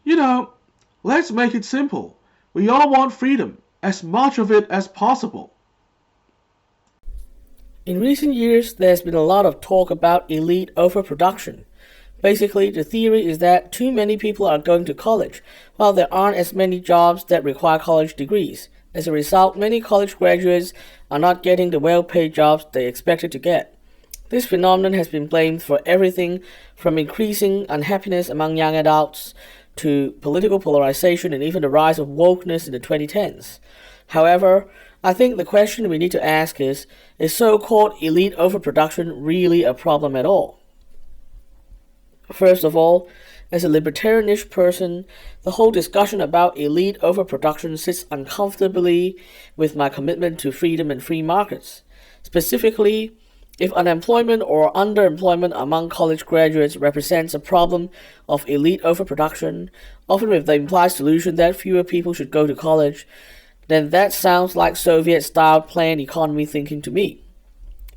You know, let's make it simple. We all want freedom, as much of it as possible. In recent years, there's been a lot of talk about elite overproduction. Basically, the theory is that too many people are going to college, while there aren't as many jobs that require college degrees. As a result, many college graduates are not getting the well-paid jobs they expected to get. This phenomenon has been blamed for everything from increasing unhappiness among young adults to political polarization and even the rise of wokeness in the 2010s. However, I think the question we need to ask is so-called elite overproduction really a problem at all? First of all, as a libertarianish person, the whole discussion about elite overproduction sits uncomfortably with my commitment to freedom and free markets. Specifically, if unemployment or underemployment among college graduates represents a problem of elite overproduction, often with the implied solution that fewer people should go to college, then that sounds like Soviet-style planned economy thinking to me.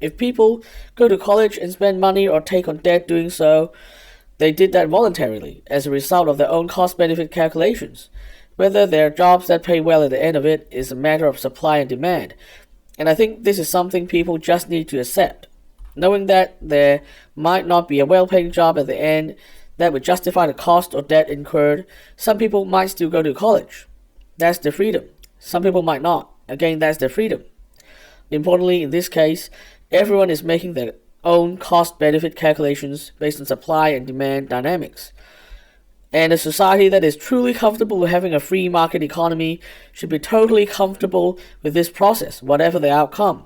If people go to college and spend money or take on debt doing so, they did that voluntarily, as a result of their own cost-benefit calculations. Whether there are jobs that pay well at the end of it is a matter of supply and demand, and I think this is something people just need to accept. Knowing that there might not be a well-paying job at the end that would justify the cost or debt incurred, some people might still go to college. That's their freedom. Some people might not. Again, that's their freedom. Importantly, in this case, everyone is making their own cost-benefit calculations based on supply and demand dynamics. And a society that is truly comfortable with having a free market economy should be totally comfortable with this process, whatever the outcome.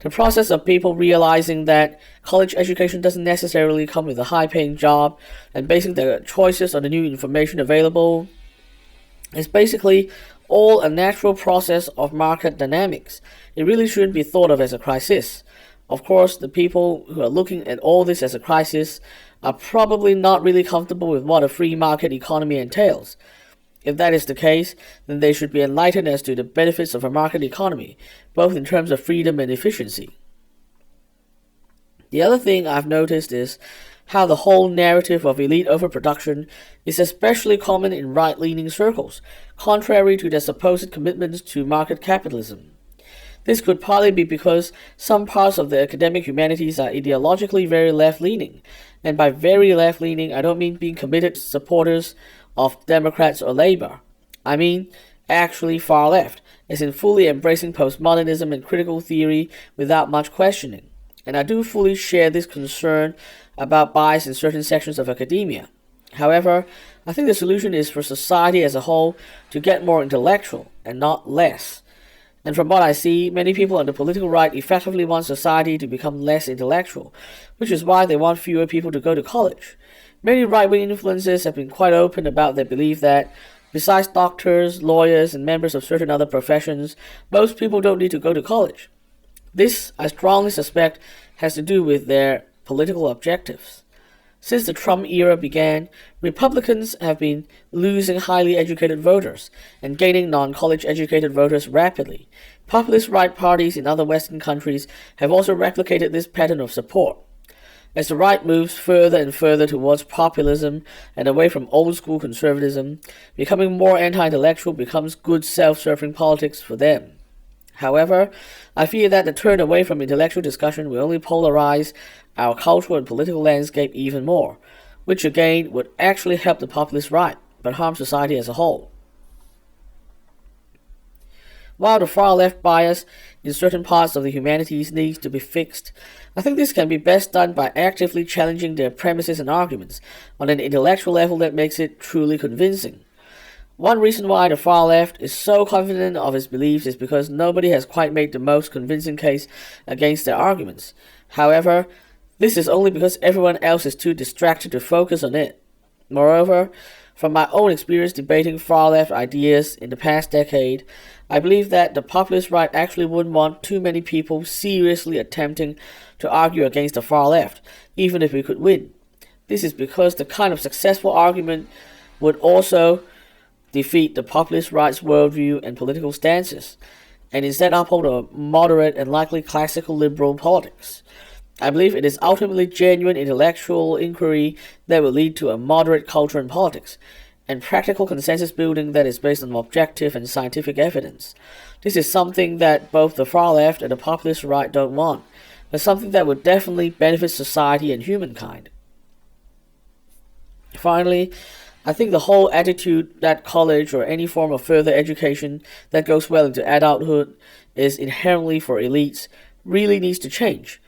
The process of people realizing that college education doesn't necessarily come with a high-paying job and basing their choices on the new information available is basically all a natural process of market dynamics. It really shouldn't be thought of as a crisis. Of course, the people who are looking at all this as a crisis are probably not really comfortable with what a free market economy entails. If that is the case, then they should be enlightened as to the benefits of a market economy, both in terms of freedom and efficiency. The other thing I've noticed is how the whole narrative of elite overproduction is especially common in right-leaning circles, contrary to their supposed commitments to market capitalism. This could partly be because some parts of the academic humanities are ideologically very left-leaning, and by very left-leaning I don't mean being committed supporters of Democrats or Labour. I mean actually far left, as in fully embracing postmodernism and critical theory without much questioning. And I do fully share this concern about bias in certain sections of academia. However, I think the solution is for society as a whole to get more intellectual and not less. And from what I see, many people on the political right effectively want society to become less intellectual, which is why they want fewer people to go to college. Many right-wing influencers have been quite open about their belief that, besides doctors, lawyers, and members of certain other professions, most people don't need to go to college. This, I strongly suspect, has to do with their political objectives. Since the Trump era began, Republicans have been losing highly educated voters and gaining non-college educated voters rapidly. Populist right parties in other Western countries have also replicated this pattern of support. As the right moves further and further towards populism and away from old-school conservatism, becoming more anti-intellectual becomes good self-serving politics for them. However, I fear that the turn away from intellectual discussion will only polarize our cultural and political landscape even more, which again would actually help the populist right, but harm society as a whole. While the far-left bias in certain parts of the humanities needs to be fixed, I think this can be best done by actively challenging their premises and arguments on an intellectual level that makes it truly convincing. One reason why the far left is so confident of its beliefs is because nobody has quite made the most convincing case against their arguments. However, this is only because everyone else is too distracted to focus on it. Moreover, from my own experience debating far-left ideas in the past decade, I believe that the populist right actually wouldn't want too many people seriously attempting to argue against the far left, even if we could win. This is because the kind of successful argument would also defeat the populist right's worldview and political stances, and instead uphold a moderate and likely classical liberal politics. I believe it is ultimately genuine intellectual inquiry that will lead to a moderate culture and politics, and practical consensus building that is based on objective and scientific evidence. This is something that both the far left and the populist right don't want, but something that would definitely benefit society and humankind. Finally, I think the whole attitude that college or any form of further education that goes well into adulthood is inherently for elites really needs to change.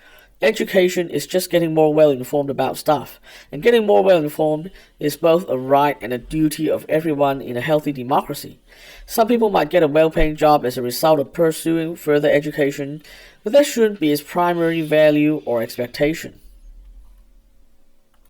Education is just getting more well-informed about stuff, and getting more well-informed is both a right and a duty of everyone in a healthy democracy. Some people might get a well-paying job as a result of pursuing further education, but that shouldn't be its primary value or expectation.